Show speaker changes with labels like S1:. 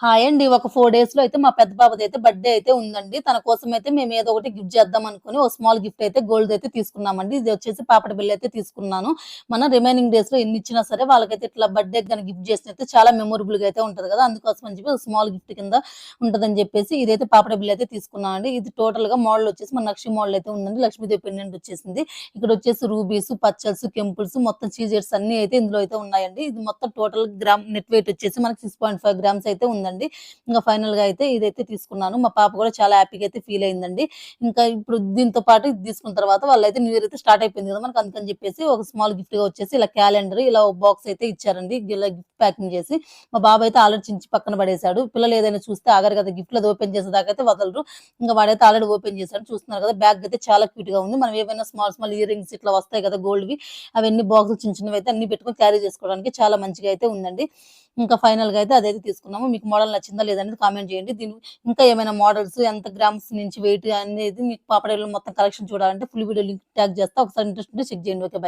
S1: Hi అండి. ఒక 4 డేస్‌లో అయితే మా పెద్ద పాపదైతే బర్త్‌డే అయితే ఉందండి. తన కోసమైతే మేము ఏదో ఒకటి గిఫ్ట్ చేద్దాం అనుకోని ఓ స్మాల్ గిఫ్ట్ అయితే గోల్డ్‌దయితే తీసుకున్నామండి. ఇది వచ్చేసి పాపడి బిళ్ళ అయితే తీసుకున్నాను. మన రిమైనింగ్ డేస్‌లో ఎన్నిచ్చినా సరే వాళ్ళకైతే ఇట్లా బర్త్‌డేకి గాని గిఫ్ట్ చేసినయితే చాలా మెమరబుల్‌గా అయితే ఉంటది కదా! అందుకోసం అని చెప్పి స్మాల్ గిఫ్ట్ కింద ఉంటదని చెప్పేసి ఇదైతే పాపడి బిళ్ళ అయితే తీసుకున్నామండి. ఇది టోటల్‌గా మోడల్ వచ్చేసి మన నక్షి మోడల్ అయితే ఉందండి. లక్ష్మీదేవి పెండెంట్ వచ్చేసింది. ఇక్కడొచ్చేసి రూబీస్, పచ్చల్స్, కెంపుల్స్ మొత్తం సీజెట్స్ అన్నీ అయితే ఇందులో అయితే ఉన్నాయండి. ఇది మొత్తం టోటల్ గ్రామ్ నెట్ వెయిట్ వచ్చేసి మనకి 6.5 గ్రామ్స్ అయితే ఉందండి. ఇంక ఫైనల్‌గా అయితే ఇదైతే తీసుకున్నాను. మా పాప కూడా చాలా హ్యాపీగా అయితే ఫీల్ అయిందండి. ఇంకా ఇప్పుడు దీంతో పాటు ఇది తీసుకున్న తర్వాత వాళ్ళైతే న్యూ ఇయర్ అయితే స్టార్ట్ అయిపోయింది కదా! మనకు అందుకని చెప్పేసి ఒక స్మాల్ గిఫ్ట్‌గా వచ్చేసి ఇలా క్యాలెండర్ ఇలా ఒక బాక్స్ అయితే ఇచ్చారండి. ఇలా గిఫ్ట్ ప్యాకింగ్ చేసి. మా బాబు అయితే ఆల్రెడీ చించి పక్కన పడేసాడు. పిల్లలు ఏదైనా చూస్తే ఆగరు కదా! గిఫ్ట్‌లు అది ఓపెన్ చేసేదాకా అయితే వదలరు. ఇంక వాడైతే ఆల్రెడీ ఓపెన్ చేసాడు. చూస్తున్నారు కదా! బ్యాగ్ అయితే చాలా క్యూట్‌గా ఉంది. మనం ఏవైనా స్మాల్ ఇయర్ రింగ్స్ ఇట్లా వస్తాయి కదా! గోల్డ్‌వి అవన్నీ బాక్సులు చిన్న చిన్నవైతే అన్నీ పెట్టుకొని క్యారీ చేసుకోవడానికి చాలా మంచిగా అయితే ఉందండి. ఇంకా ఫైనల్‌గా అయితే అదైతే తీసుకున్నాము. మీకు మోడల్ నచ్చిందా లేదా అనేది కామెంట్ చేయండి. ఇంకా ఏమైనా మోడల్స్ ఎంత గ్రామ్స్ నుంచి వెయిట్ అనేది మీకు పాపడాలు మొత్తం కలెక్షన్ చూడాలంటే ఫుల్ వీడియో లింక్ ట్యాగ్ చేస్తా. ఒకసారి ఇంట్రెస్ట్ ఉంటే చెక్ చేయండి. ఓకే. బై.